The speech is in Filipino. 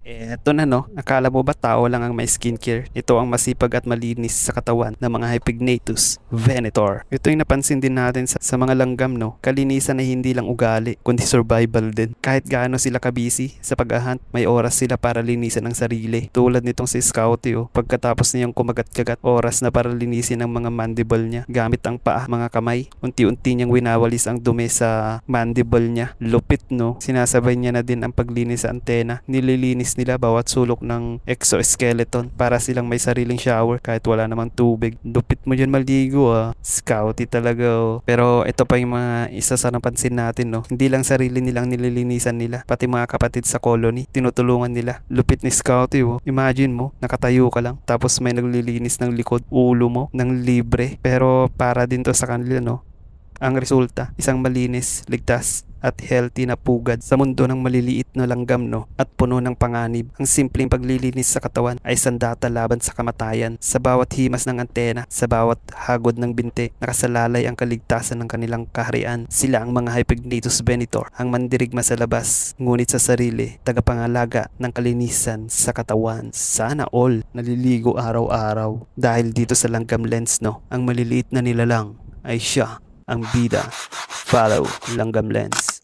Eto na no, akala mo ba tao lang ang may skincare? Ito ang masipag at malinis sa katawan ng mga Hypignatus Venator. Ito yung napansin din natin sa mga langgam no, kalinisan ay hindi lang ugali, kundi survival din. Kahit gaano sila kabisi sa pag-ahunt, may oras sila para linisan ang sarili. Tulad nitong si Scouty pagkatapos niyang kumagat-kagat, oras na para linisin ang mga mandible niya. Gamit ang paa, mga kamay, unti-unti niyang winawalis ang dumi sa mandible niya. Lupit no, sinasabay niya na din ang paglinis sa antena. Nililinis nila bawat sulok ng exoskeleton para silang may sariling shower kahit wala namang tubig. Lupit mo dyan maligo Scouty talaga. Pero ito pa yung mga isa sa napansin natin no. Hindi lang sarili nilang nililinisan nila, pati mga kapatid sa colony, tinutulungan nila. Lupit ni Scouty Imagine mo, nakatayo ka lang, tapos may naglilinis ng likod, ulo mo, ng libre. Pero para din to sa kanila no. Ang resulta, isang malinis, ligtas, at healthy na pugad sa mundo ng maliliit na langgam no, at puno ng panganib. Ang simpleng paglilinis sa katawan ay sandata laban sa kamatayan. Sa bawat himas ng antena, sa bawat hagod ng binte, nakasalalay ang kaligtasan ng kanilang kaharian. Sila ang mga Hypignatus Venator, ang mandirigma sa labas, ngunit sa sarili, tagapangalaga ng kalinisan sa katawan. Sana all naliligo araw-araw. Dahil dito sa Langgam Lens no, ang maliliit na nilalang ay siya ang bida. Follow Langgam Lens.